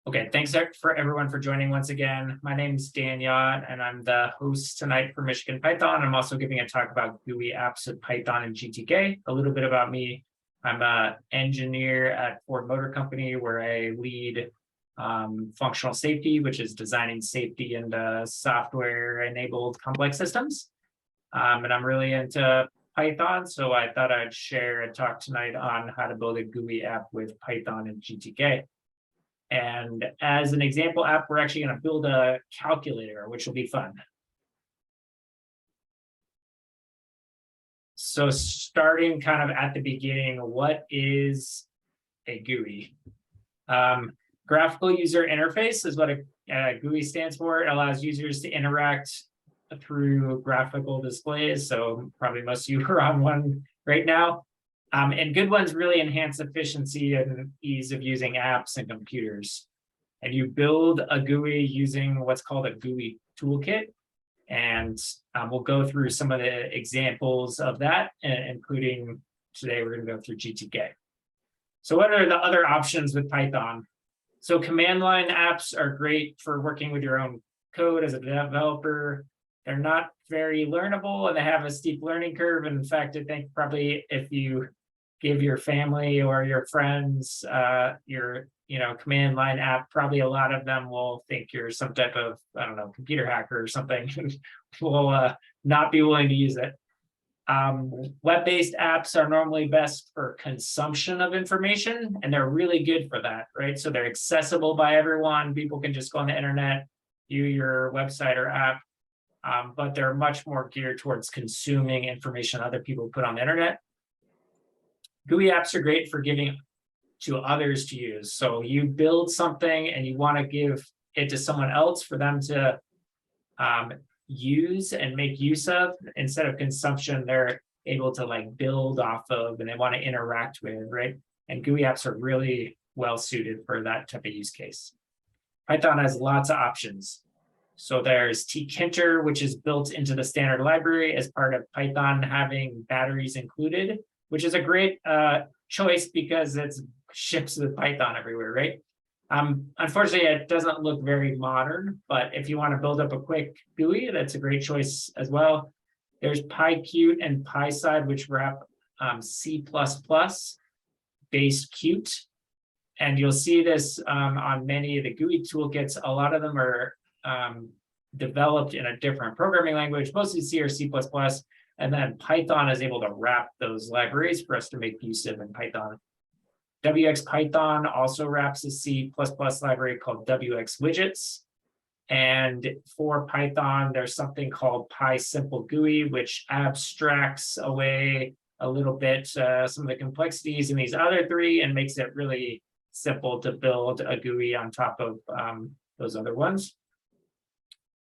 Okay, thanks for everyone for joining once again. My name is Dan Yeaw, and I'm the host tonight for Michigan Python. I'm also giving a talk about GUI apps with Python and GTK. A little bit about me. I'm an engineer at Ford Motor Company, where I lead functional safety, which is designing safety into software-enabled complex systems. And I'm really into Python, so I thought I'd share a talk tonight on how to build a GUI app with Python and GTK. And as an example app, we're actually going to build a calculator, which will be fun. So starting kind of at the beginning, what is a GUI? Graphical user interface is what a GUI stands for. It allows users to interact through graphical displays. So probably most of you are on one right now. And good ones really enhance efficiency and ease of using apps and computers. And you build a GUI using what's called a GUI toolkit. And we'll go through some of the examples of that, including today, we're going to go through GTK. So what are the other options with Python? So command line apps are great for working with your own code as a developer. They're not very learnable, and they have a steep learning curve. And in fact, I think probably if you give your family or your friends your command line app, probably a lot of them will think you're some type of, I don't know, computer hacker or something, and will not be willing to use it. Web-based apps are normally best for consumption of information, and they're really good for that, right? So they're accessible by everyone. People can just go on the internet, view your website or app, but they're much more geared towards consuming information other people put on the internet. GUI apps are great for giving to others to use. So you build something and you want to give it to someone else for them to use and make use of. Instead of consumption, they're able to like build off of and they want to interact with, right? And GUI apps are really well suited for that type of use case. Python has lots of options. So there's tkinter, which is built into the standard library as part of Python having batteries included, which is a great choice because it ships with Python everywhere, right? Unfortunately, it doesn't look very modern, but if you want to build up a quick GUI, that's a great choice as well. There's PyQt and PySide, which wrap C++ based Qt. And you'll see this on many of the GUI toolkits. A lot of them are developed in a different programming language, mostly C or C++. And then Python is able to wrap those libraries for us to make use of in Python. WX Python also wraps a C++ library called WX widgets. And for Python, there's something called PySimple GUI, which abstracts away a little bit some of the complexities in these other three and makes it really simple to build a GUI on top of those other ones.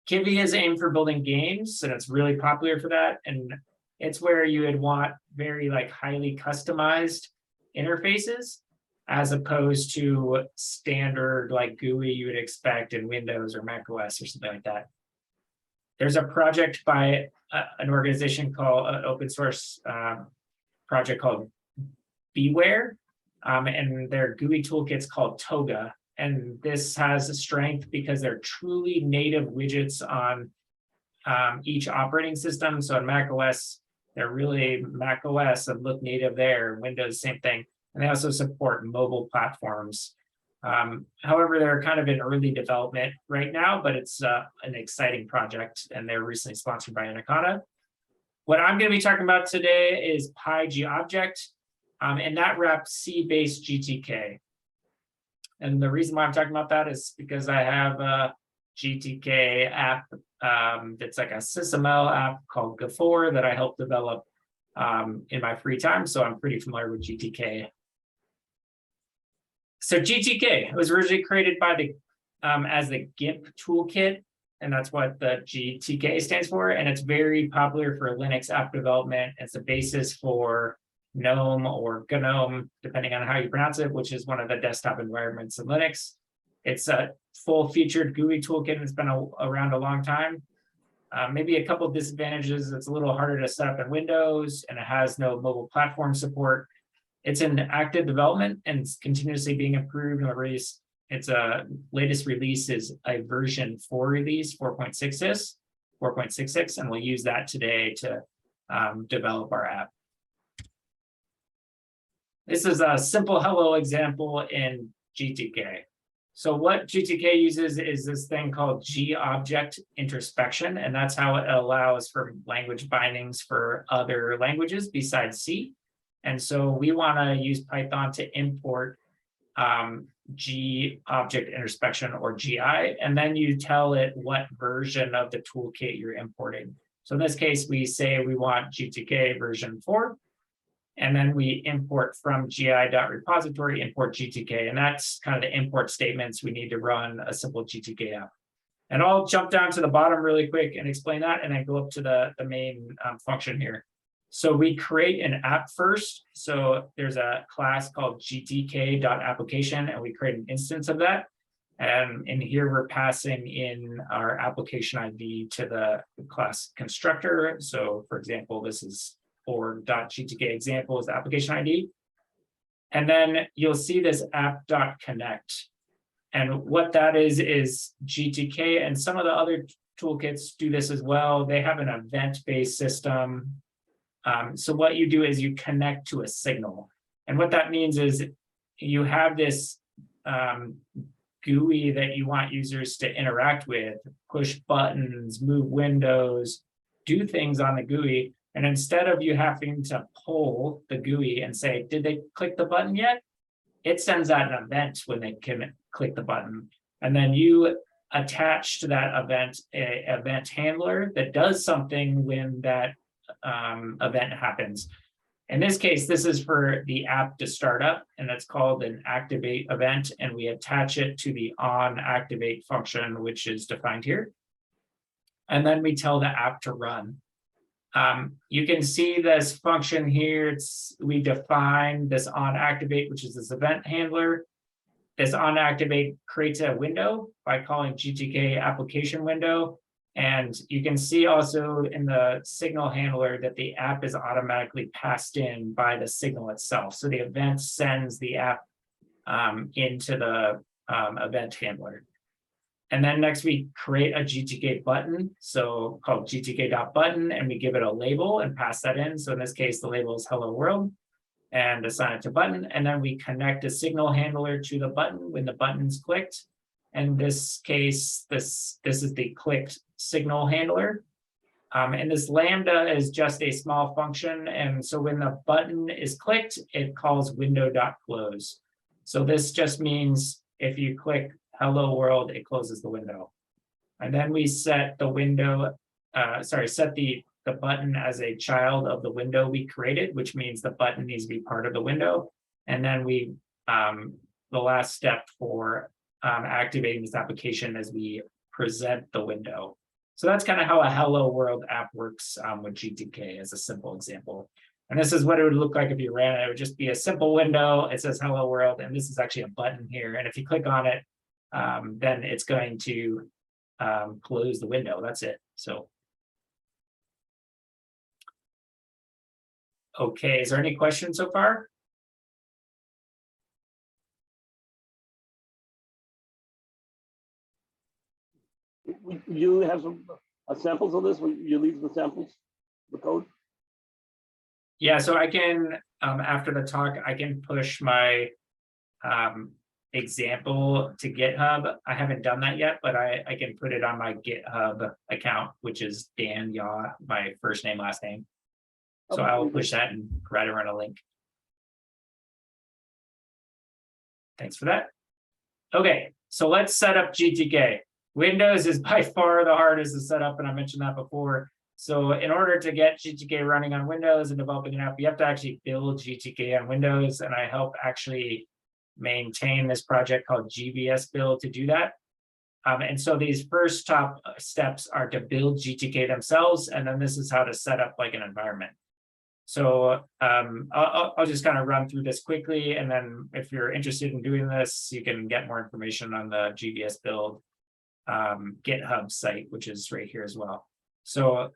Kivy is aimed for building games, and it's really popular for that. And it's where you would want very highly customized interfaces, as opposed to standard GUI you would expect in Windows or Mac OS or something like that. There's a project by an organization called an open source project called Beware, and their GUI toolkit's called Toga. And this has a strength because they're truly native widgets on each operating system. So in Mac OS, they're really Mac OS and look native there. Windows, same thing. And they also support mobile platforms. However, they're kind of in early development right now, but it's an exciting project, and they're recently sponsored by Anaconda. What I'm going to be talking about today is PyGObject, and that wraps C-based GTK. And the reason why I'm talking about that is because I have a GTK app that's like a SysML app called Gaphor that I helped develop in my free time. So I'm pretty familiar with GTK. So GTK was originally created by the as the GIMP toolkit, and that's what the GTK stands for. And it's very popular for Linux app development. It's the basis for GNOME or GNOME, depending on how you pronounce it, which is one of the desktop environments in Linux. It's a full-featured GUI toolkit, and it's been around a long time. Maybe a couple of disadvantages. It's a little harder to set up in Windows, and it has no mobile platform support. It's in active development and it's continuously being improved and released. Its latest release is a version 4 release, 4.66, and we'll use that today to develop our app. This is a simple hello example in GTK. So what GTK uses is this thing called G-object introspection, and that's how it allows for language bindings for other languages besides C. And so we want to use Python to import G-object introspection, or GI, and then you tell it what version of the toolkit you're importing. So in this case, we say we want GTK version 4. And then we import from gi.repository, import GTK. And that's kind of the import statements we need to run a simple GTK app. And I'll jump down to the bottom really quick and explain that, and then go up to the main function here. So we create an app first. So there's a class called gtk.application, and we create an instance of that. And in here, we're passing in our application ID to the class constructor. So for example, this is .gtk example is the application ID. And then you'll see this app.connect. And what that is GTK, and some of the other toolkits do this as well. They have an event-based system. So what you do is you connect to a signal. And what that means is you have this GUI that you want users to interact with, push buttons, move windows, do things on the GUI. And instead of you having to pull the GUI and say, did they click the button yet? It sends out an event when they can click the button. And then you attach to that event an event handler that does something when that event happens. In this case, this is for the app to start up, and it's called an activate event. And we attach it to the onActivate function, which is defined here. And then we tell the app to run. You can see this function here. We define this onActivate, which is this event handler. This onActivate creates a window by calling GTK application window. And you can see also in the signal handler that the app is automatically passed in by the signal itself. So the event sends the app into the event handler. And then next we create a GTK button, so called gtk.button, and we give it a label and pass that in. So in this case, the label is hello world, and assign it to button. And then we connect a signal handler to the button when the button's clicked. In this case, this is the clicked signal handler. And this lambda is just a small function. And so when the button is clicked, it calls window.close. So this just means if you click hello world, it closes the window. And then we set the window, set the button as a child of the window we created, which means the button needs to be part of the window. And then we, the last step for activating this application is we present the window. So that's kind of how a hello world app works with GTK as a simple example. And this is what it would look like if you ran it. It would just be a simple window. It says hello world, and this is actually a button here. And if you click on it, then it's going to close the window. That's it. So, okay, is there any questions so far? You have some samples of this? Will you leave the samples, the code? Yeah, so I can, after the talk, I can push my example to GitHub. I haven't done that yet, but I can put it on my GitHub account, which is Dan Yeaw, my first name, last name. So I will push that and write around a link. Thanks for that. Okay, so let's set up GTK. Windows is by far the hardest to set up, and I mentioned that before. So in order to get GTK running on Windows and developing an app, you have to actually build GTK on Windows, and I help actually maintain this project called GBS build to do that. And so these first top steps are to build GTK themselves, and then this is how to set up like an environment. So I'll just kind of run through this quickly, and then if you're interested in doing this, you can get more information on the GBS build GitHub site, which is right here as well. So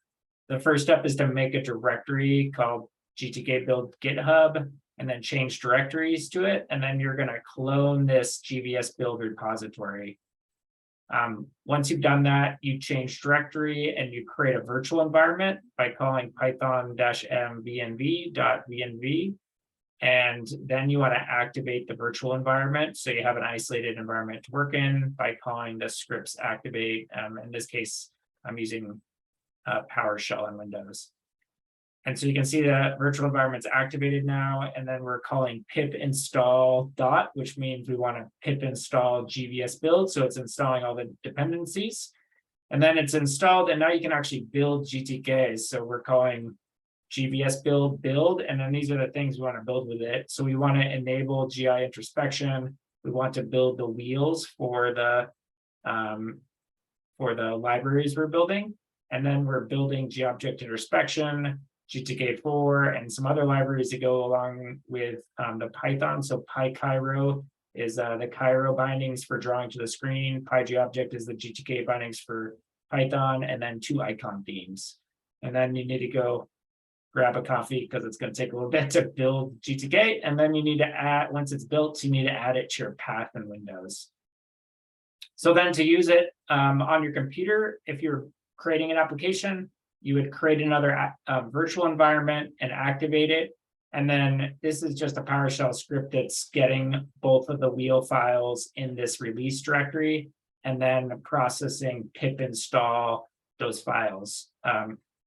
the first step is to make a directory called GTK build GitHub, and then change directories to it. And then you're going to clone this GVS build repository. Once you've done that, you change directory and you create a virtual environment by calling python-mvenv.venv. And then you want to activate the virtual environment. So you have an isolated environment to work in by calling the scripts activate. In this case, I'm using PowerShell on Windows. And so you can see the virtual environment's activated now, and then we're calling pip install dot, which means we want to pip install GVS build. So it's installing all the dependencies. And then it's installed, and now you can actually build GTKs. So we're calling GVS build, and then these are the things we want to build with it. So we want to enable GI introspection. We want to build the wheels for the libraries we're building. And then we're building GObject introspection, GTK4, and some other libraries that go along with the Python. So PyCairo is the Cairo bindings for drawing to the screen. PyGObject is the GTK bindings for Python, and then 2 icon themes. And then you need to go grab a coffee because it's going to take a little bit to build GTK. And then you need to add, once it's built, you need to add it to your path in Windows. So then to use it on your computer, if you're creating an application, you would create another virtual environment and activate it. And then this is just a PowerShell script that's getting both of the wheel files in this release directory and then processing pip install those files.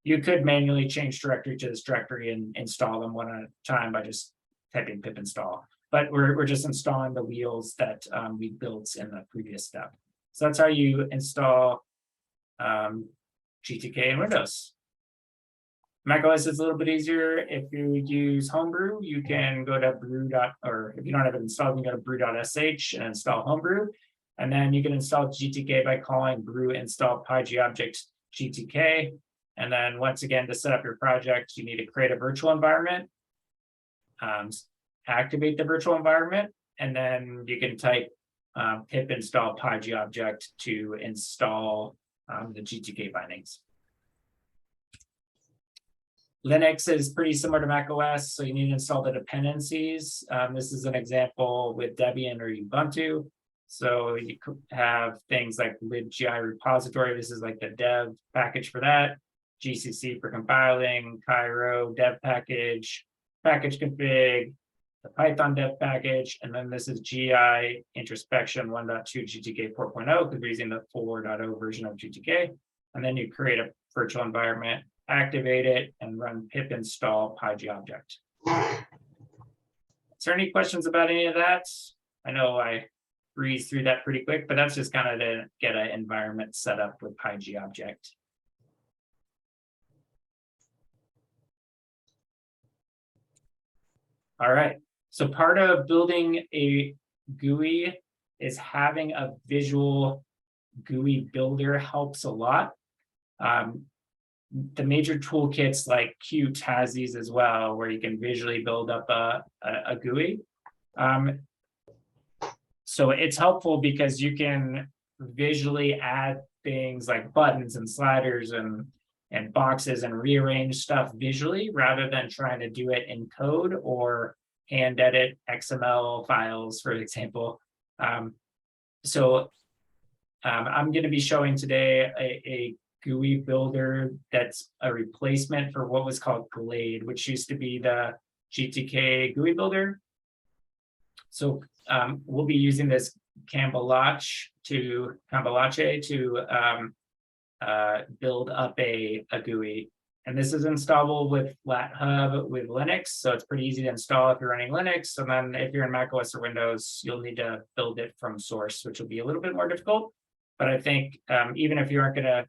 You could manually change directory to this directory and install them one at a time by just typing pip install. But we're just installing the wheels that we built in the previous step. So that's how you install GTK in Windows. macOS is a little bit easier. If you use Homebrew, you can go to or if you don't have it installed, you can go to brew.sh and install Homebrew. And then you can install GTK by calling brew install PyGObject GTK. And then once again, to set up your project, you need to create a virtual environment, activate the virtual environment, and then you can type pip install PyGObject to install the GTK bindings. Linux is pretty similar to macOS, so you need to install the dependencies. This is an example with Debian or Ubuntu. So you could have things like libgi repository. This is like the dev package for that. GCC for compiling, Cairo dev package, package config, the Python dev package, and then this is GI introspection 1.2 GTK 4.0 because we're using the 4.0 version of GTK. And then you create a virtual environment, activate it, and run pip install PyGObject. Is there any questions about any of that? I know I breezed through that pretty quick, but that's just kind of to get an environment set up with PyGObject. All right, so part of building a GUI is having a visual GUI builder helps a lot. The major toolkits like Qt has these as well, where you can visually build up a GUI. So it's helpful because you can visually add things like buttons and sliders and boxes and rearrange stuff visually rather than trying to do it in code or hand edit XML files, for example. I'm going to be showing today a GUI builder that's a replacement for what was called Glade, which used to be the GTK GUI builder. So we'll be using this Cambalache to build up a GUI. And this is installable with FlatHub with Linux. So it's pretty easy to install if you're running Linux. And then if you're in macOS or Windows, you'll need to build it from source, which will be a little bit more difficult. But I think even if you aren't going to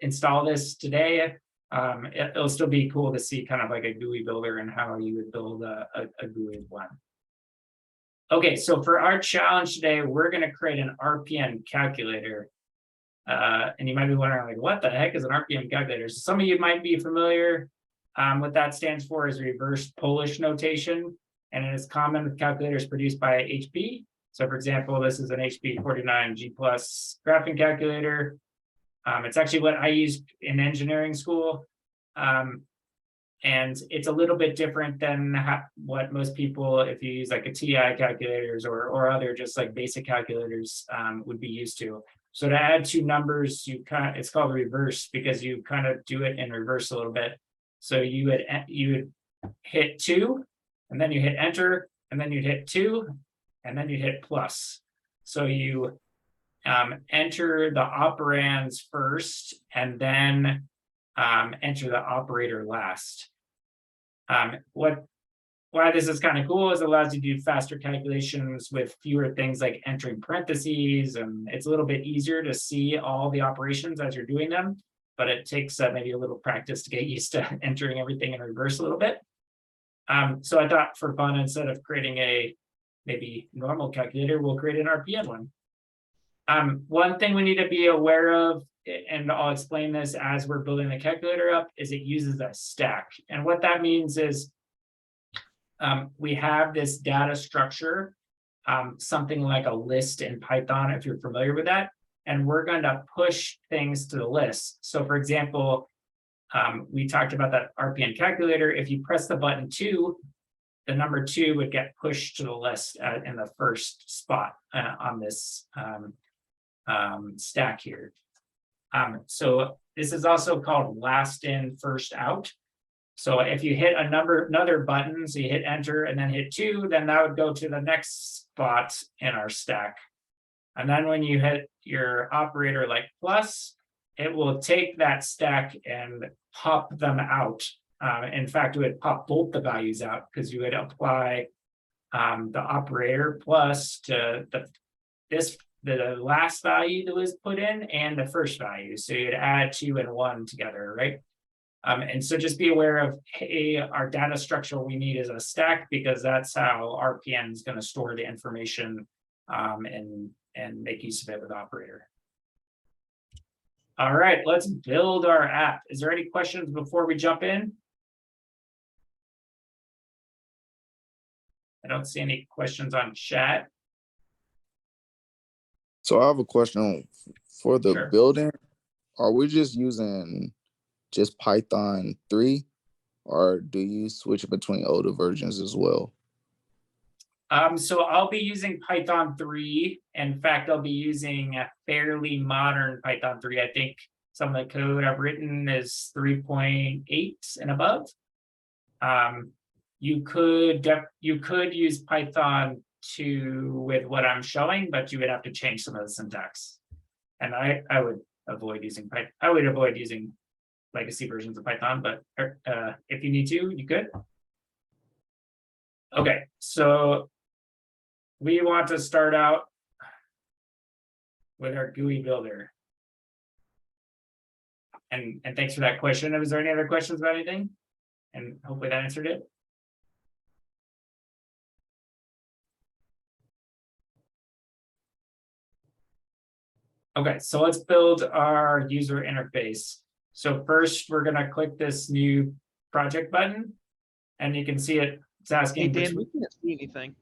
install this today, it'll still be cool to see kind of like a GUI builder and how you would build a GUI one. Okay, so for our challenge today, we're going to create an RPM calculator. And you might be wondering, like, what the heck is an RPM calculator? So some of you might be familiar. What that stands for is reverse Polish notation, and it is common with calculators produced by HP. So for example, this is an HP 49G Plus graphing calculator. It's actually what I used in engineering school. And it's a little bit different than what most people, if you use like a TI calculators or other just like basic calculators, would be used to. So to add two numbers, it's called reverse because you kind of do it in reverse a little bit. So you would hit 2, and then you hit enter, and then you'd hit 2, and then you hit plus. So you enter the operands first, and then enter the operator last. Why this is kind of cool is it allows you to do faster calculations with fewer things like entering parentheses, and it's a little bit easier to see all the operations as you're doing them, but it takes maybe a little practice to get used to entering everything in reverse a little bit. So I thought for fun, instead of creating a maybe normal calculator, we'll create an RPN one. One thing we need to be aware of, and I'll explain this as we're building the calculator up, is it uses a stack. And what that means is we have this data structure, something like a list in Python, if you're familiar with that, and we're going to push things to the list. So for example, we talked about that RPN calculator. If you press the button 2, the number 2 would get pushed to the list in the first spot on this stack here. So this is also called last in, first out. So if you hit another button, so you hit enter and then hit 2, then that would go to the next spot in our stack. And then when you hit your operator like plus, it will take that stack and pop them out. In fact, it would pop both the values out because you would apply the operator plus to the last value that was put in and the first value. So you'd add 2 and 1 together, right? And so just be aware of, hey, our data structure we need is a stack because that's how RPN is going to store the information and make use of it with operator. All right, let's build our app. Is there any questions before we jump in? I don't see any questions on chat. So I have a question for the Sure. building. Are we just using just Python 3, or do you switch between older versions as well? So I'll be using Python 3. In fact, I'll be using a fairly modern Python 3. I think some of the code I've written is 3.8 and above. You could use Python 2 with what I'm showing, but you would have to change some of the syntax. And I would avoid using Python. I would avoid using legacy versions of Python, but if you need to, you could. Okay, so we want to start out with our GUI builder. And thanks for that question. Was there any other questions about anything? And hopefully that answered it. Okay, so let's build our user interface. So first, we're going to click this new project button, and you can see it's asking. Hey, Dan, we can't see anything.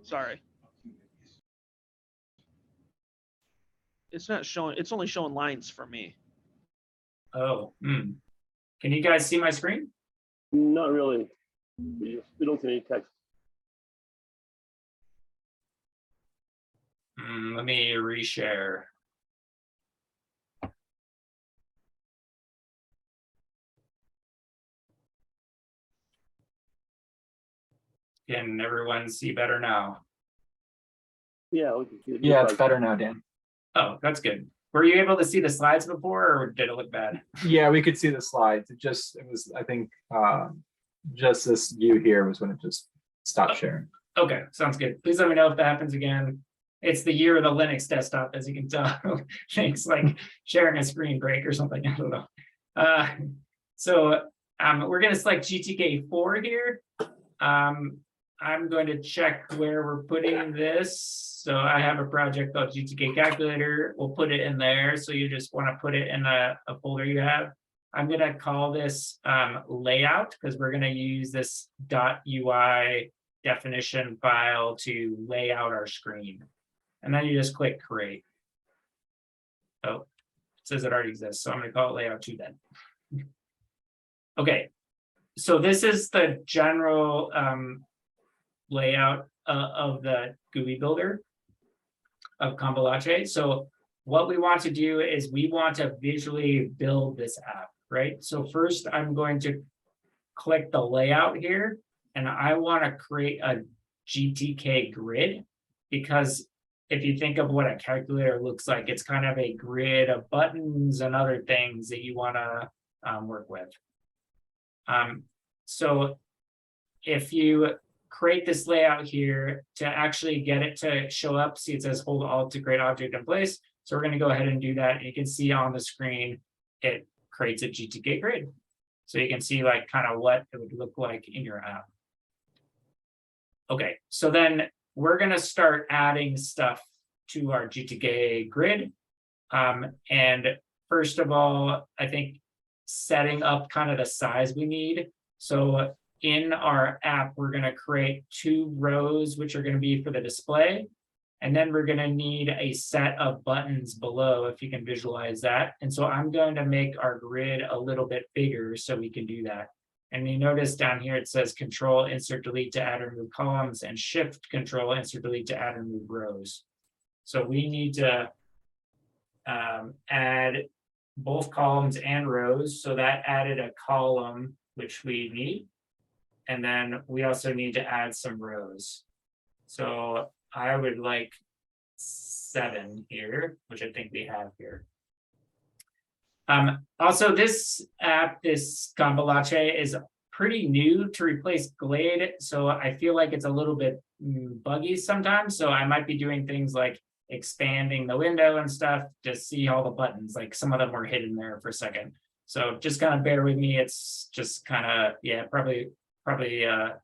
Sorry. It's not showing, it's only showing lines for me. Oh, can you guys see my screen? Not really. We don't see any text. Let me reshare. Can everyone see better now? Yeah, we can see it. Yeah, it's better now, Dan. Oh, that's good. Were you able to see the slides before, or did it look bad? Yeah, we could see the slides. It was, I think, just this view here was when it just stopped sharing. Okay, sounds good. Please let me know if that happens again. It's the year of the Linux desktop, as you can tell. Things like sharing a screen break or something. I don't know. So we're going to select GTK 4 here. I'm going to check where we're putting this. So I have a project called GTK calculator. We'll put it in there. So you just want to put it in a folder you have. I'm going to call this layout because we're going to use this .ui definition file to lay out our screen. And then you just click create. Oh, says it already exists, so I'm gonna call it layout 2 then. Okay, so this is the general layout of the GUI builder of Cambalache. So what we want to do is we want to visually build this app, right? So first I'm going to click the layout here, and I want to create a GTK grid, because if you think of what a calculator looks like, it's kind of a grid of buttons and other things that you want to work with. So if you create this layout here, to actually get it to show up, see it says hold Alt to create object in place. So we're going to go ahead and do that. And you can see on the screen, it creates a GTK grid. So you can see like kind of what it would look like in your app. Okay, so then we're going to start adding stuff to our GTK grid. And first of all, I think setting up kind of the size we need. So in our app, we're going to create 2 rows, which are going to be for the display. And then we're going to need a set of buttons below, if you can visualize that. And so I'm going to make our grid a little bit bigger so we can do that. And you notice down here, it says Control, Insert, Delete to add or remove columns, and Shift, Control, Insert, Delete to add or remove rows. So we need to add both columns and rows. So that added a column, which we need. And then we also need to add some rows. So I would like 7 here, which I think we have here. Also, this app, this Cambalache, is pretty new to replace Glade. So I feel like it's a little bit buggy sometimes. So I might be doing things like expanding the window and stuff to see all the buttons. Like some of them were hidden there for a second. So just kind of bear with me. It's just kind of, yeah, probably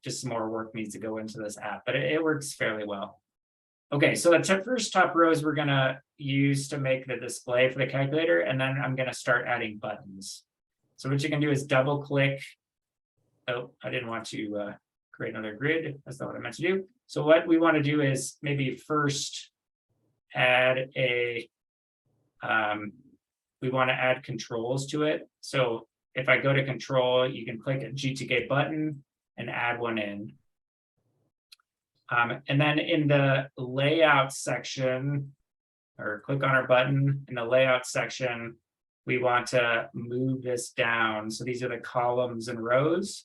just some more work needs to go into this app, but it works fairly well. Okay, so the first top rows we're gonna use to make the display for the calculator, and then I'm gonna start adding buttons. So what you can do is double click. Oh, I didn't want to create another grid. That's not what I meant to do. So what we want to do is maybe first add a, we want to add controls to it. So if I go to control, you can click a GTK button and add one in. And then in the layout section, or click on our button in the layout section, we want to move this down. So these are the columns and rows.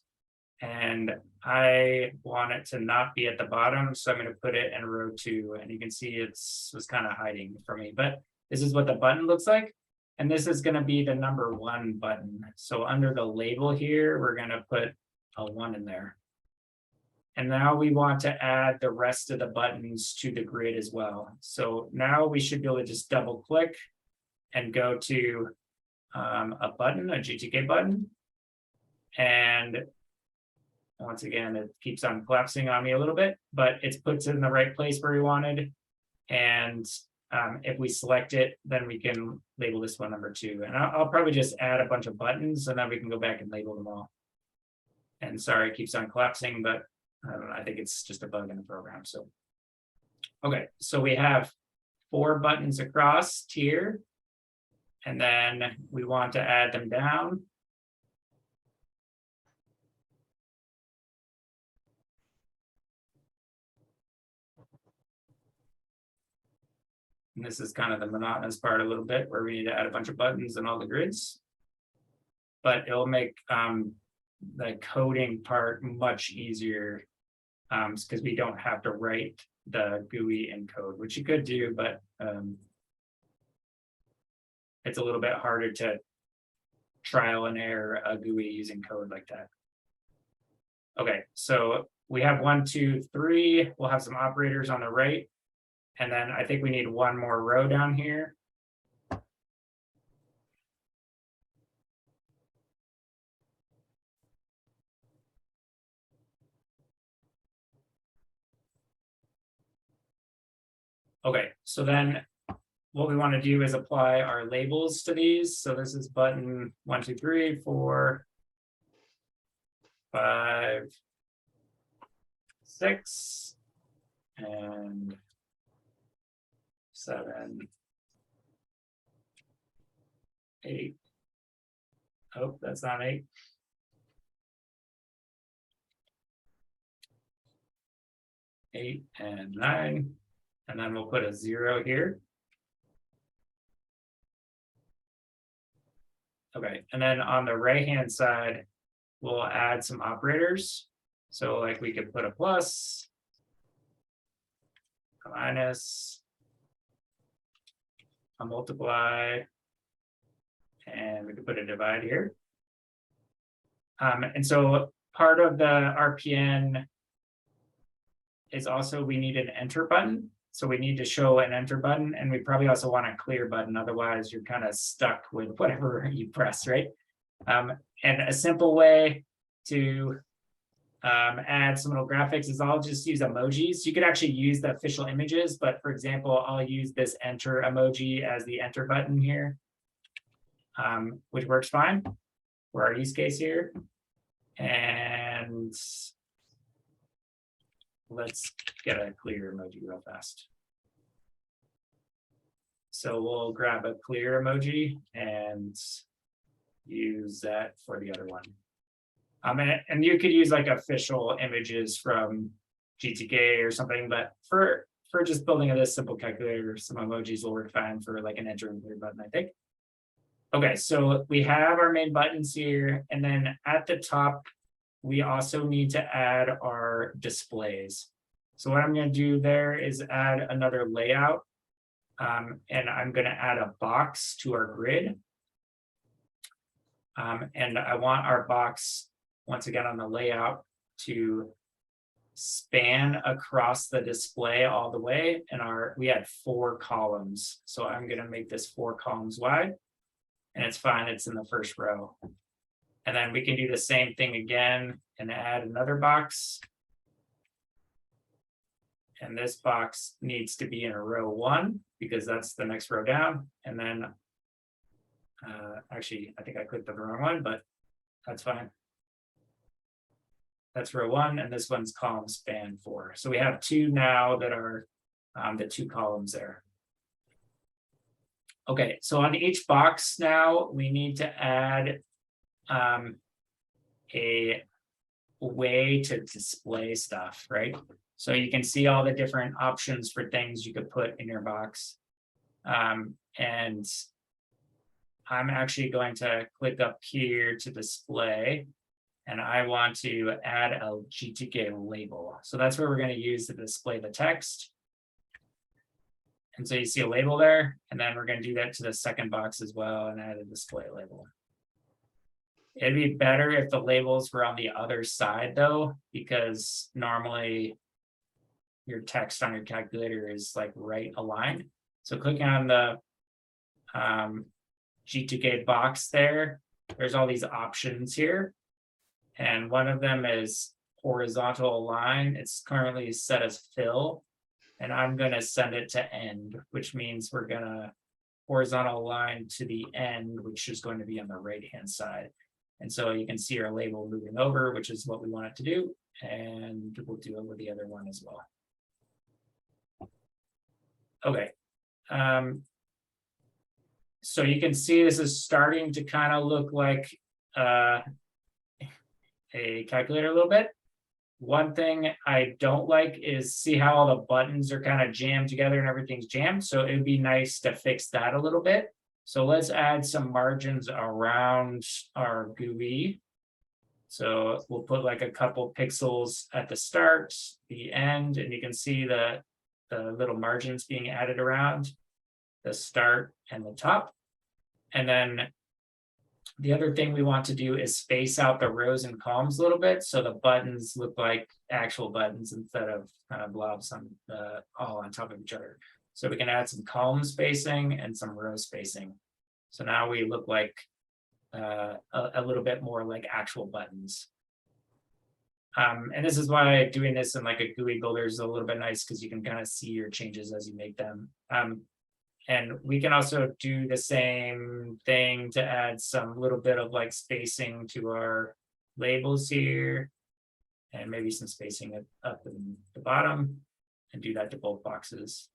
And I want it to not be at the bottom. So I'm going to put it in row 2. And you can see it was kind of hiding from me. But this is what the button looks like. And this is going to be the number 1 button. So under the label here, we're going to put a 1 in there. And now we want to add the rest of the buttons to the grid as well. So now we should be able to just double click and go to a button, a GTK button. And once again, it keeps on collapsing on me a little bit, but it puts it in the right place where we wanted. And if we select it, then we can label this one number 2. And I'll probably just add a bunch of buttons and then we can go back and label them all. And sorry, it keeps on collapsing, but I don't know, I think it's just a bug in the program. So, okay, so we have 4 buttons across here, and then we want to add them down. And this is kind of the monotonous part a little bit where we need to add a bunch of buttons and all the grids, but it'll make the coding part much easier because we don't have to write the GUI in code, which you could do, but it's a little bit harder to trial and error a GUI using code like that. Okay, so we have 1, 2, 3. We'll have some operators on the right. And then I think we need 1 more row down here. Okay, so then what we want to do is apply our labels to these. So this is button 1, 2, 3, 4, 5, 6, and 7, 8. Oh, that's not 8. Eight and 9, and then we'll put a 0 here. Okay, and then on the right hand side, we'll add some operators. So like we could put a plus, a minus, a multiply, and we could put a divide here. And so part of the RPN is also we need an enter button. So we need to show an enter button, and we probably also want a clear button. Otherwise, you're kind of stuck with whatever you press, right? And a simple way to add some little graphics is I'll just use emojis. You could actually use the official images, but for example, I'll use this enter emoji as the enter button here, which works fine for our use case here. And let's get a clear emoji real fast. So we'll grab a clear emoji and use that for the other one. And you could use like official images from GTK or something, but for just building this simple calculator, some emojis will work fine for like an enter and clear button, I think. Okay, so we have our main buttons here, and then at the top, we also need to add our displays. So what I'm going to do there is add another layout, and I'm going to add a box to our grid. And I want our box, once again on the layout, to span across the display all the way. And we had 4 columns. So I'm going to make this 4 columns wide. And it's fine, it's in the first row. And then we can do the same thing again and add another box. And this box needs to be in a row 1 because that's the next row down. And then, actually, I think I clicked on the wrong one, but that's fine. That's row 1, and this one's column span 4. So we have 2 now that are the 2 columns there. Okay, so on each box now, we need to add a way to display stuff, right? So you can see all the different options for things you could put in your box. And I'm actually going to click up here to display, and I want to add a GTK label. So that's where we're going to use to display the text. And so you see a label there, and then we're going to do that to the second box as well and add a display label. It'd be better if the labels were on the other side though, because normally your text on your calculator is like right aligned. So clicking on the GTK box there, there's all these options here. And one of them is horizontal align. It's currently set as fill. And I'm going to send it to end, which means we're going to horizontal align to the end, which is going to be on the right-hand side. And so you can see our label moving over, which is what we want it to do. And we'll do it with the other one as well. Okay. So you can see this is starting to kind of look like a calculator a little bit. One thing I don't like is see how all the buttons are kind of jammed together and everything's jammed. So it'd be nice to fix that a little bit. So let's add some margins around our GUI. So we'll put like a couple pixels at the start, the end, and you can see the little margins being added around the start and the top. And then the other thing we want to do is space out the rows and columns a little bit so the buttons look like actual buttons instead of kind of blobs on all on top of each other. So we can add some column spacing and some row spacing. So now we look like a little bit more like actual buttons. And this is why doing this in like a GUI builder is a little bit nice because you can kind of see your changes as you make them. And we can also do the same thing to add some little bit of like spacing to our labels here, and maybe some spacing up in the bottom, and do that to both boxes.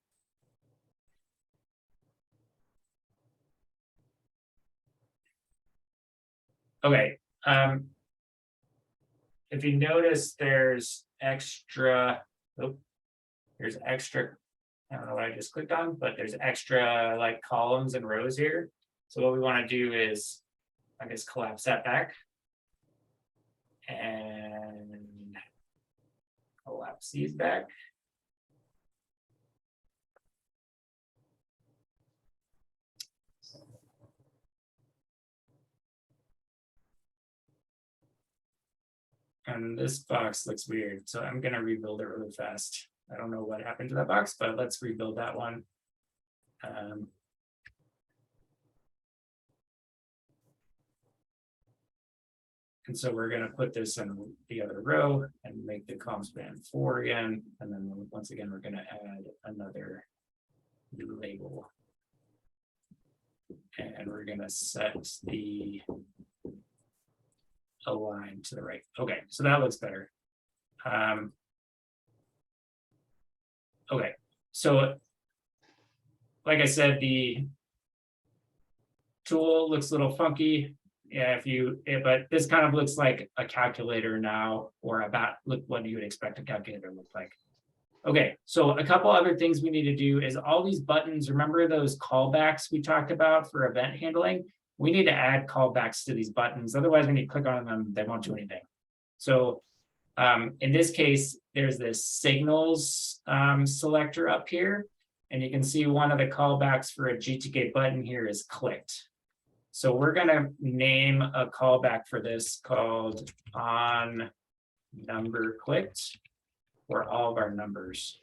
Okay, if you notice, there's extra, oh, there's extra, I don't know what I just clicked on, but there's extra like columns and rows here. So what we want to do is, I guess, collapse that back. And collapse these back. And this box looks weird, so I'm gonna rebuild it really fast. I don't know what happened to that box, but let's rebuild that one. And so we're gonna put this in the other row and make the com span 4 again. And then once again, we're gonna add another new label. And we're gonna set the align to the right. Okay, so that looks better. Okay, so like I said, the tool looks a little funky. Yeah, but this kind of looks like a calculator now, or about what you would expect a calculator to look like. Okay, so a couple other things we need to do is all these buttons, remember those callbacks we talked about for event handling? We need to add callbacks to these buttons. Otherwise, when you click on them, they won't do anything. So in this case, there's this signals selector up here. And you can see one of the callbacks for a GTK button here is clicked. So we're going to name a callback for this called on number clicked for all of our numbers.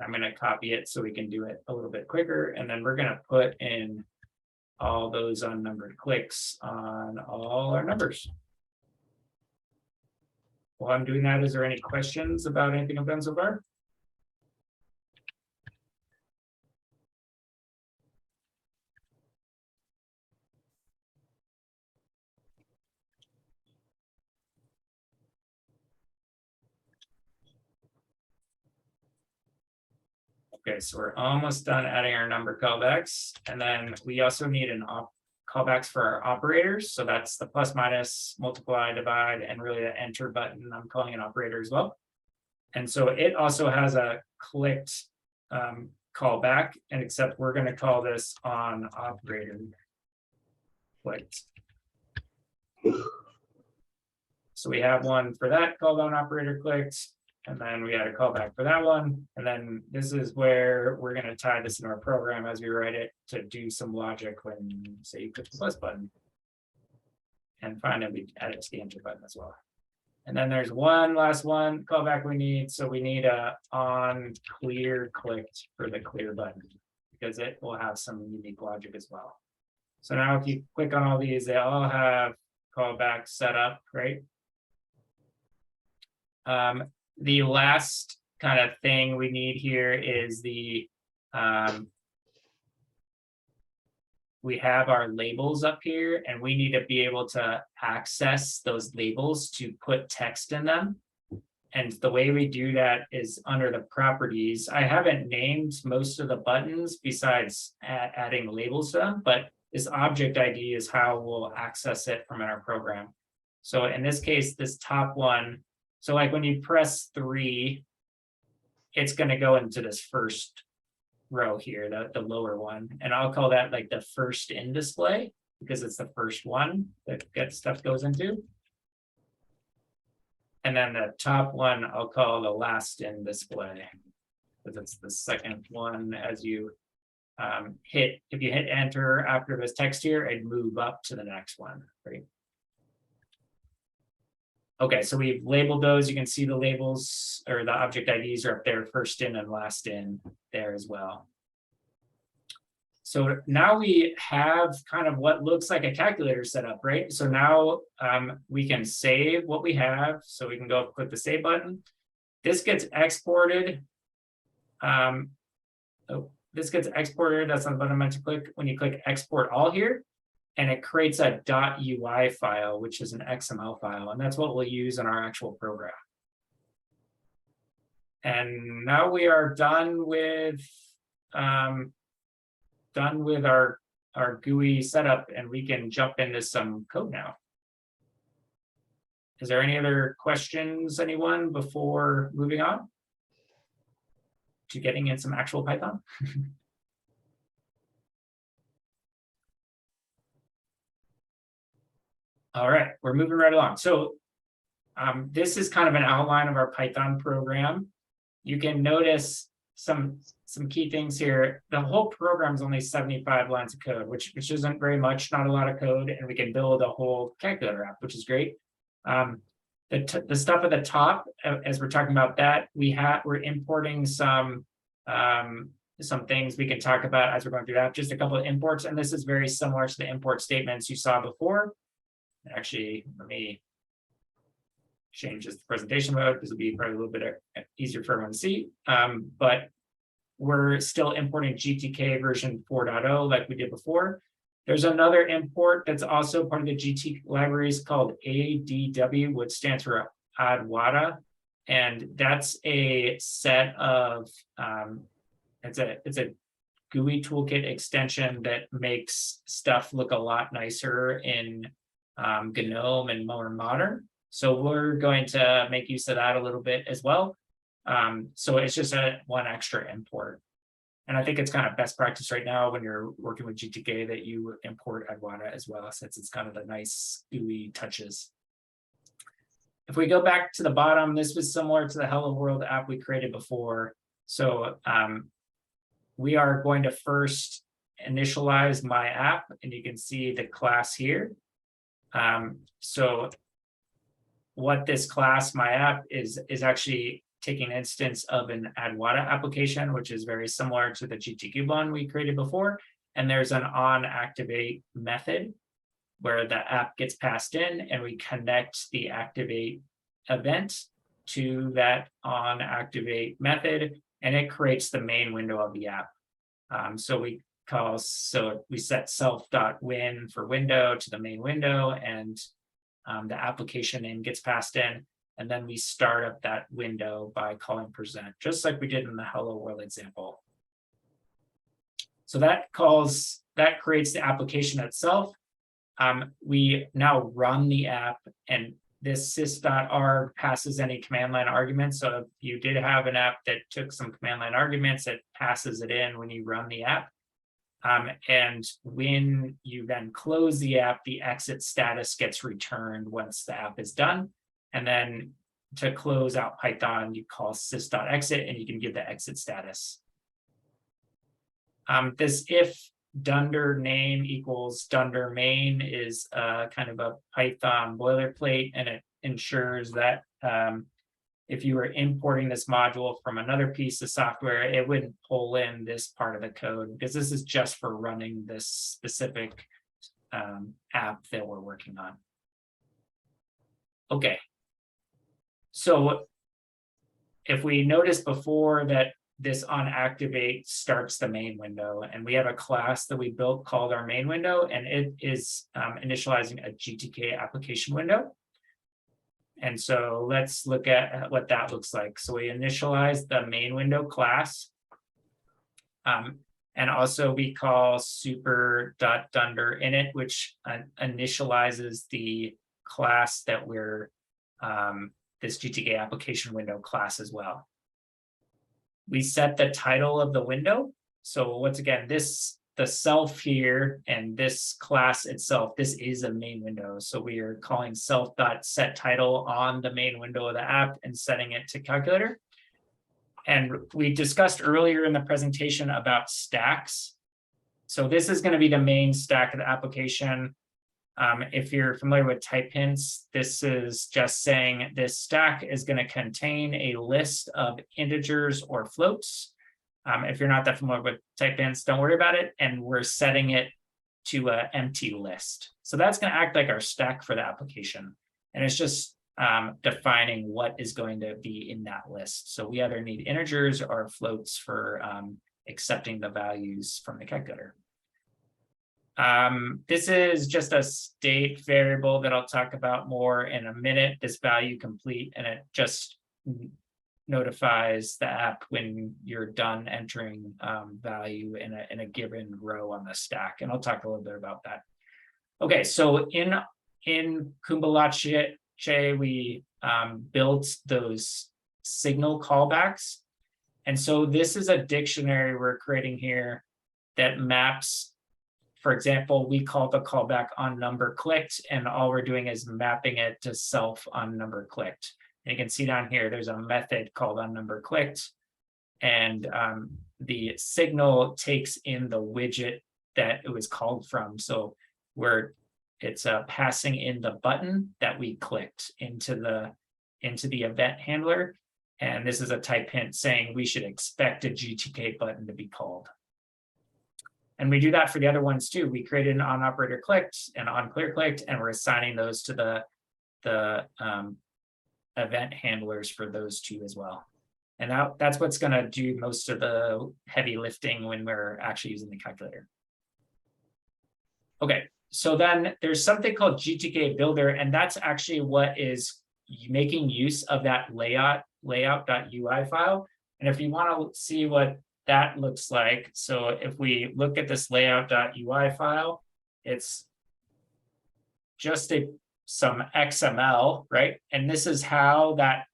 I'm going to copy it so we can do it a little bit quicker. And then we're going to put in all those unnumbered clicks on all our numbers. While I'm doing that, is there any questions about anything I've done so far? Okay, so we're almost done adding our number callbacks. And then we also need an callbacks for our operators. So that's the plus, minus, multiply, divide, and really the enter button. I'm calling an operator as well. And so it also has a clicked callback, and except we're going to call this on operator clicked. So we have one for that called on operator clicked. And then we had a callback for that one. And then this is where we're going to tie this in our program as we write it to do some logic when, say, you click the plus button. And finally, we add it to the enter button as well. And then there's one last one callback we need. So we need a on clear clicked for the clear button, because it will have some unique logic as well. So now if you click on all these, they all have callbacks set up, right? The last kind of thing we need here is the, we have our labels up here, and we need to be able to access those labels to put text in them. And the way we do that is under the properties. I haven't named most of the buttons besides adding labels to them, but this object ID is how we'll access it from our program. So in this case, this top one, so like when you press 3, it's going to go into this first row here, the lower one. And I'll call that like the first in display, because it's the first one that stuff goes into. And then the top one, I'll call the last in display, because it's the second one. As you if you hit enter after this text here, it'd move up to the next one, right? Okay, so we've labeled those. You can see the labels or the object IDs are up there, first in and last in there as well. So now we have kind of what looks like a calculator set up, right? So now we can save what we have. So we can go up, click the save button. This gets exported. This gets exported. That's not the button I meant to click. When you click export all here, and it creates a .ui file, which is an XML file, and that's what we'll use in our actual program. And now we are done with our GUI setup, and we can jump into some code now. Is there any other questions, anyone, before moving on to getting in some actual Python? All right, we're moving right along. So this is kind of an outline of our Python program. You can notice some key things here. The whole program is only 75 lines of code, which isn't very much, not a lot of code, and we can build a whole calculator app, which is great. The stuff at the top, as we're talking about that, we're importing some things we can talk about as we're going through that. Just a couple of imports, and this is very similar to the import statements you saw before. Actually, let me change this to presentation mode. This will be probably a little bit easier for everyone to see. But we're still importing GTK version 4.0 like we did before. There's another import that's also part of the GTK libraries called ADW, which stands for Adwada. And that's a set of, it's a GUI toolkit extension that makes stuff look a lot nicer in GNOME and more modern. So we're going to make use of that a little bit as well. So it's just one extra import. And I think it's kind of best practice right now when you're working with GTK that you import Adwada as well, since it's kind of the nice GUI touches. If we go back to the bottom, this was similar to the Hello World app we created before. So we are going to first initialize my app, and you can see the class here. So what this class, my app, is actually taking an instance of an Adwada application, which is very similar to the GTK one we created before. And there's an onActivate method where the app gets passed in, and we connect the activate event to that onActivate method, and it creates the main window of the app. So we set self.win for window to the main window, and the application name gets passed in, and then we start up that window by calling present, just like we did in the Hello World example. So that creates the application itself. We now run the app, and this sys.arg passes any command line arguments. So if you did have an app that took some command line arguments, it passes it in when you run the app. And when you then close the app, the exit status gets returned once the app is done. And then to close out Python, you call sys.exit, and you can give the exit status. This if dunder name equals dunder main is kind of a Python boilerplate, and it ensures that if you were importing this module from another piece of software, it wouldn't pull in this part of the code, because this is just for running this specific app that we're working on. Okay. So if we noticed before that this onActivate starts the main window, and we have a class that we built called our main window, and it is initializing a GTK application window. And so let's look at what that looks like. So we initialize the main window class. And also we call super.dunder init, which initializes the class that we're, this GTK application window class as well. We set the title of the window. So once again, the self here and this class itself, this is a main window. So we are calling self.setTitle on the main window of the app and setting it to calculator. And we discussed earlier in the presentation about stacks. So this is going to be the main stack of the application. If you're familiar with type hints, this is just saying this stack is going to contain a list of integers or floats. If you're not that familiar with type hints, don't worry about it. And we're setting it to an empty list. So that's going to act like our stack for the application. And it's just defining what is going to be in that list. So we either need integers or floats for accepting the values from the calculator. This is just a state variable that I'll talk about more in a minute, this value complete, and it just notifies the app when you're done entering value in a given row on the stack. And I'll talk a little bit about that. Okay, so in Kumbalache we built those signal callbacks. And so this is a dictionary we're creating here that maps, for example, we call the callback on number clicked, and all we're doing is mapping it to self on number clicked. And you can see down here, there's a method called on number clicked, and the signal takes in the widget that it was called from. So it's passing in the button that we clicked into the event handler. And this is a type hint saying we should expect a GTK button to be called. And we do that for the other ones too. We created an on operator clicked and on clear clicked, and we're assigning those to the event handlers for those two as well. And that's what's going to do most of the heavy lifting when we're actually using the calculator. Okay, so then there's something called GTK Builder, and that's actually what is making use of that layout.ui file. And if you want to see what that looks like, so if we look at this layout.ui file, it's just some XML, right? And this is how that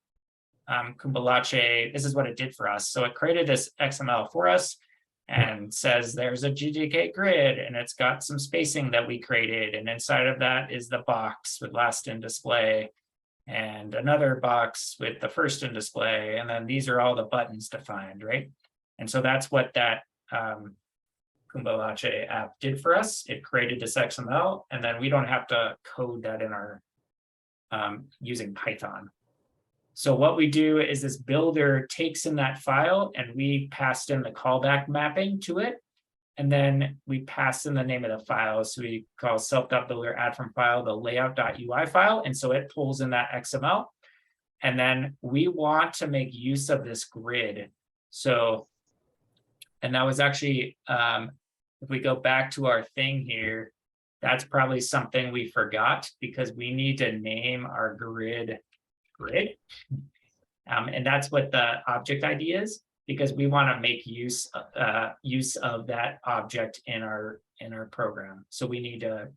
Kumbalache, this is what it did for us. So it created this XML for us and says there's a GTK grid, and it's got some spacing that we created. And inside of that is the box with last in display, and another box with the first in display. And then these are all the buttons defined, right? And so that's what that Kumbalache app did for us. It created this XML, and then we don't have to code that in our using Python. So what we do is this builder takes in that file, and we passed in the callback mapping to it. And then we pass in the name of the file. So we call self.builder add from file the layout.ui file. And so it pulls in that XML. And then we want to make use of this grid. So, and that was actually, if we go back to our thing here, that's probably something we forgot, because we need to name our grid. And that's what the object ID is, because we want to make use of that object in our program. So we need to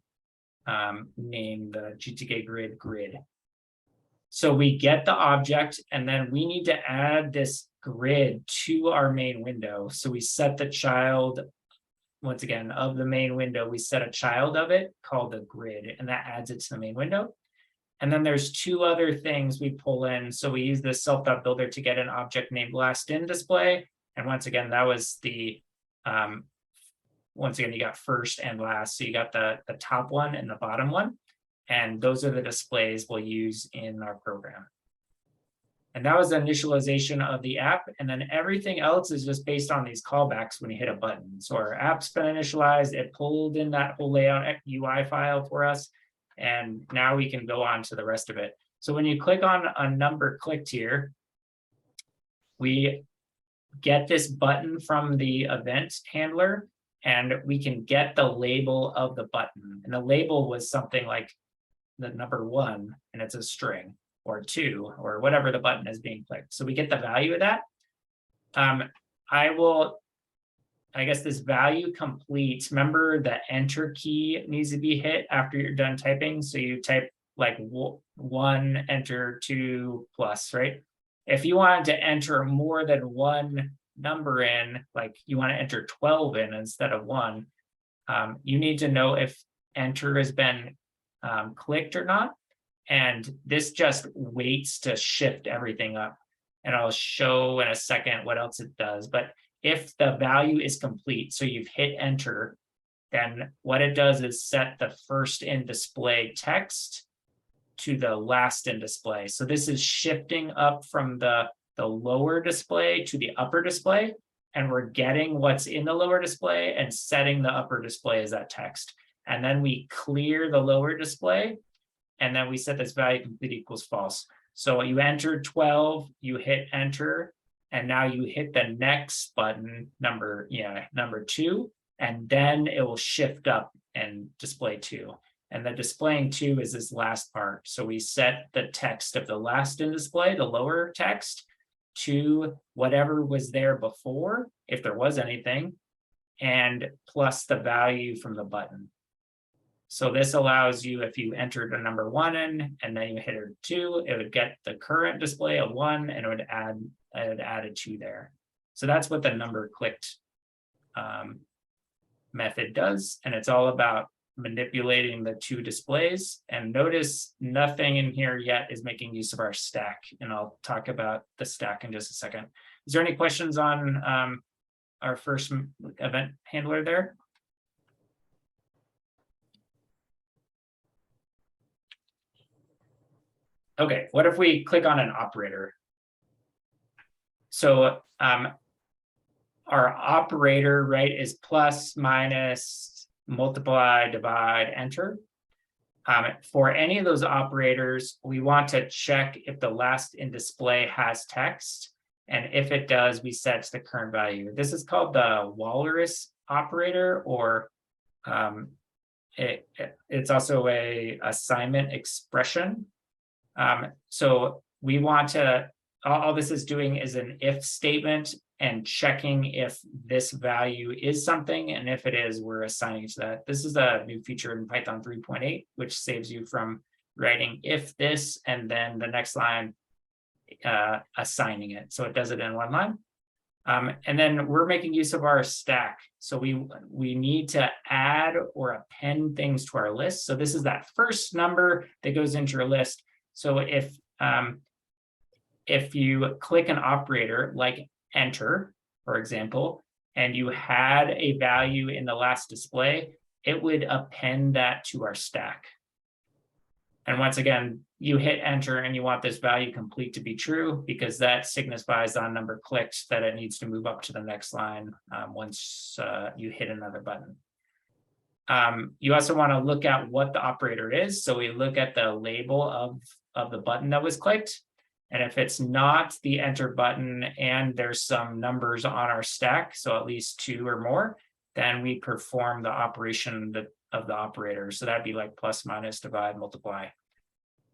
name the GTK grid. So we get the object, and then we need to add this grid to our main window. So we set the child, once again, of the main window, we set a child of it called the grid, and that adds it to the main window. And then there's two other things we pull in. So we use this self.builder to get an object named last in display. And once again, that was the, once again, you got first and last. So you got the top one and the bottom one. And those are the displays we'll use in our program. And that was the initialization of the app. And then everything else is just based on these callbacks when you hit a button. So our app's been initialized. It pulled in that whole layout UI file for us. And now we can go on to the rest of it. So when you click on a number clicked here, we get this button from the event handler, and we can get the label of the button. And the label was something like the number 1, and it's a string, or 2, or whatever the button is being clicked. So we get the value of that. I guess this value complete, remember the enter key needs to be hit after you're done typing. So you type like 1, enter 2 plus, right? If you wanted to enter more than one number in, like you want to enter 12 in instead of 1, you need to know if enter has been clicked or not. And this just waits to shift everything up. And I'll show in a second what else it does. But if the value is complete, so you've hit enter, then what it does is set the first in display text to the last in display. So this is shifting up from the lower display to the upper display, and we're getting what's in the lower display and setting the upper display as that text. And then we clear the lower display, and then we set this value complete equals false. So you entered 12, you hit enter, and now you hit the next button, number 2, and then it will shift up and display 2. And the displaying 2 is this last part. So we set the text of the last in display, the lower text, to whatever was there before, if there was anything, and plus the value from the button. So this allows you, if you entered a number 1 in and then you hit a 2, it would get the current display of 1 and it would add a 2 there. So that's what the number clicked method does. And it's all about manipulating the 2 displays. And notice nothing in here yet is making use of our stack. And I'll talk about the stack in just a second. Is there any questions on our first event handler there? Okay, what if we click on an operator? So our operator, right, is plus, minus, multiply, divide, enter. For any of those operators, we want to check if the last in display has text. And if it does, we set to the current value. This is called the walrus operator, or it's also a assignment expression. So we want to, all this is doing is an if statement and checking if this value is something, and if it is, we're assigning it to that. This is a new feature in Python 3.8, which saves you from writing if this and then the next line assigning it. So it does it in one line. And then we're making use of our stack. So we need to add or append things to our list. So this is that first number that goes into your list. So if you click an operator like enter, for example, and you had a value in the last display, it would append that to our stack. And once again, you hit enter and you want this value complete to be true, because that signifies on number clicked that it needs to move up to the next line once you hit another button. You also want to look at what the operator is. So we look at the label of the button that was clicked. And if it's not the enter button and there's some numbers on our stack, so at least 2 or more, then we perform the operation of the operator. So that'd be like plus, minus, divide, multiply.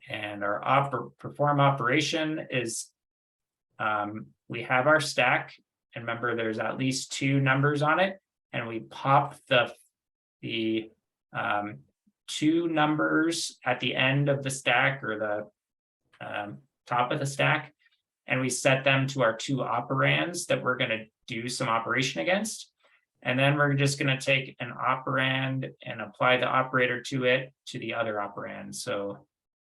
And our perform operation is, we have our stack. And remember, there's at least 2 numbers on it. And we pop the 2 numbers at the end of the stack, or the top of the stack, and we set them to our 2 operands that we're going to do some operation against. And then we're just going to take an operand and apply the operator to it to the other operand. So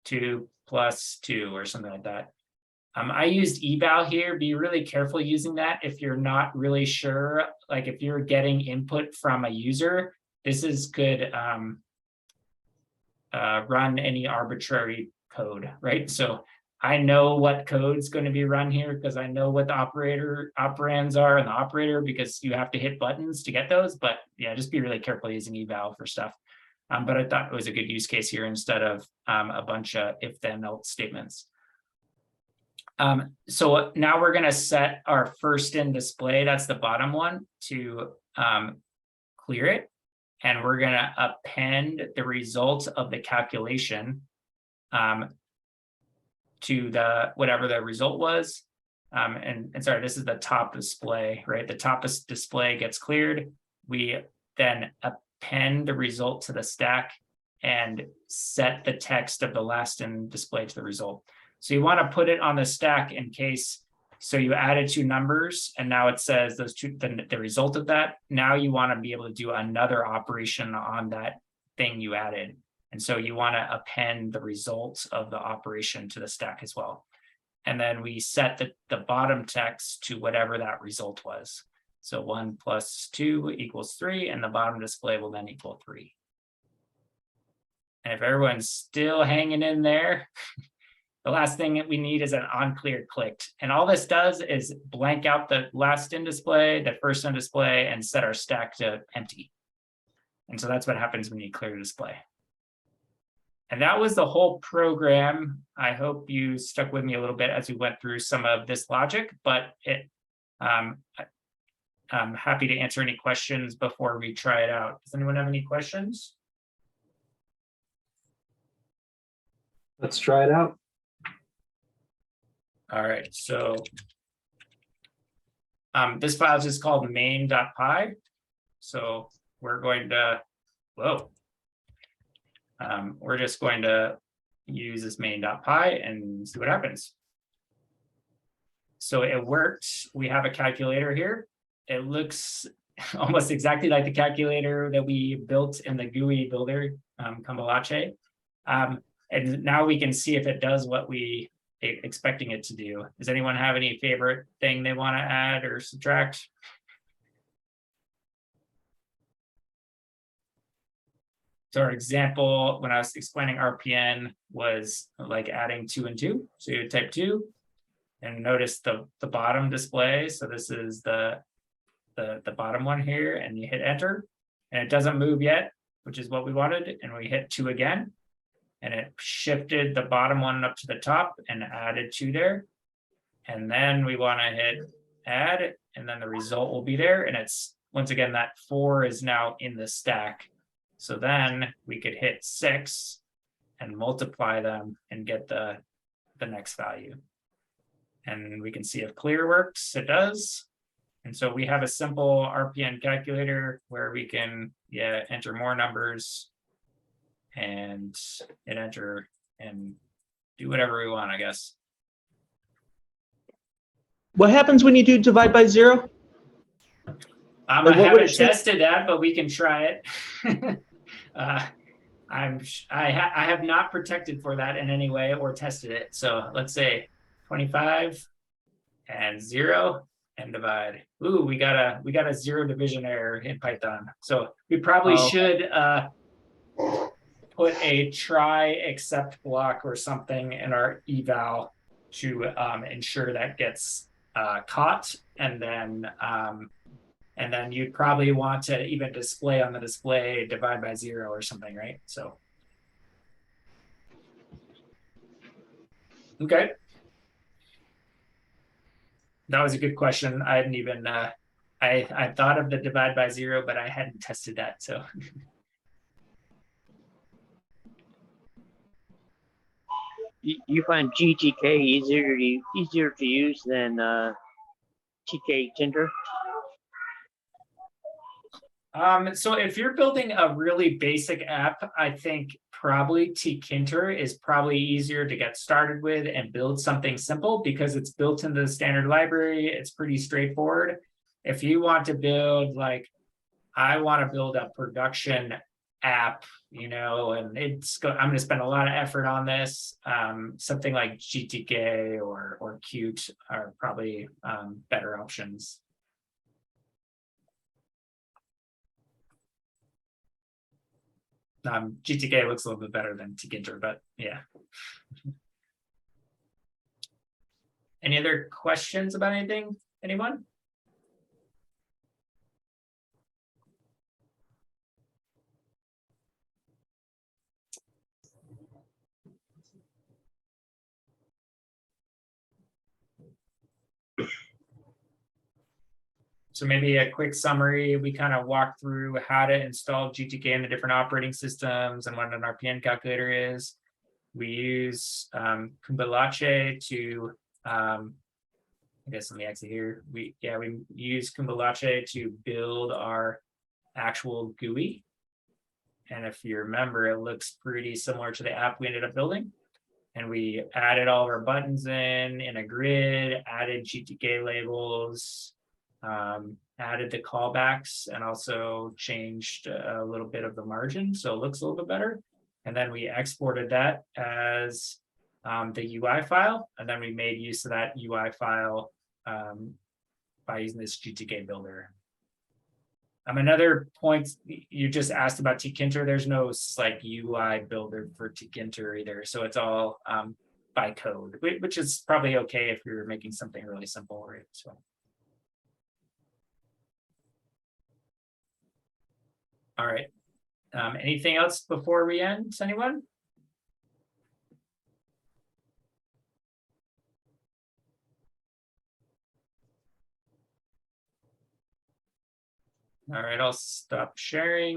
2 plus 2 or something like that. I used eval here. Be really careful using that if you're not really sure. Like if you're getting input from a user, this is good. Run any arbitrary code, right? So I know what code's going to be run here because I know what the operands are in the operator, because you have to hit buttons to get those. But yeah, just be really careful using eval for stuff. But I thought it was a good use case here instead of a bunch of if then else statements. So now we're going to set our first in display, that's the bottom one, to clear it. And we're going to append the result of the calculation to the whatever the result was. And sorry, this is the top display, right? The top display gets cleared. We then append the result to the stack and set the text of the last in display to the result. So you want to put it on the stack in case, so you added 2 numbers and now it says those 2, the result of that. Now you want to be able to do another operation on that thing you added. And so you want to append the results of the operation to the stack as well. And then we set the bottom text to whatever that result was. So 1 plus 2 equals 3, and the bottom display will then equal 3. And if everyone's still hanging in there, the last thing that we need is an onclear clicked. And all this does is blank out the last in display, the first in display, and set our stack to empty. And so that's what happens when you clear the display. And that was the whole program. I hope you stuck with me a little bit as we went through some of this logic, but I'm happy to answer any questions before we try it out. Does anyone have any questions? Let's try it out. All right, so this file is just called main.py. So we're going to, whoa. We're just going to use this main.py and see what happens. So it worked. We have a calculator here. It looks almost exactly like the calculator that we built in the GUI builder, Kumbalache. And now we can see if it does what we expecting it to do. Does anyone have any favorite thing they want to add or subtract? So our example, when I was explaining RPN, was like adding 2 and 2. So you type 2 and notice the bottom display. So this is the bottom one here, and you hit enter and it doesn't move yet, which is what we wanted. And we hit 2 again, and it shifted the bottom one up to the top and added 2 there. And then we want to hit add, and then the result will be there. And it's, once again, that 4 is now in the stack. So then we could hit 6 and multiply them and get the next value. And we can see if clear works, it does. And so we have a simple RPN calculator where we can enter more numbers and hit enter and do whatever we want, I guess. What happens when you do divide by 0? I Like, what would haven't it say? tested that, but we can try it. I have not protected for that in any way or tested it. So let's say 25 and 0 and divide. Ooh, we got a 0 division error in Python. So we probably should put a try except block or something in our eval to ensure that gets caught, and then you'd probably want to even display on the display divide by 0 or something, right? So okay, that was a good question. I hadn't even I thought of the divide by 0, but I hadn't tested that. So You find GTK easier to use than TK Tinder? So if you're building a really basic app, I think probably tkinter is probably easier to get started with and build something simple because it's built into the standard library. It's pretty straightforward. If you want to build, like, I want to build a production app, and I'm going to spend a lot of effort on this. Something like GTK or Qt are probably better options. GTK looks a little bit better than tkinter, but yeah. Any other questions about anything? Anyone? So maybe a quick summary. We kind of walked through how to install GTK in the different operating systems and what an RPN calculator is. We use Kumbalache to, I guess let me exit here. We use Kumbalache to build our actual GUI. And if you remember, it looks pretty similar to the app we ended up building. And we added all of our buttons in a grid, added GTK labels, added the callbacks, and also changed a little bit of the margin, so it looks a little bit better. And then we exported that as the UI file, and then we made use of that UI file by using this GTK builder. Another point you just asked about tkinter, there's no like UI builder for tkinter either, so it's all by code, which is probably okay if you're making something really simple, right? So. All right. Anything else before we end, anyone? All right, I'll stop sharing.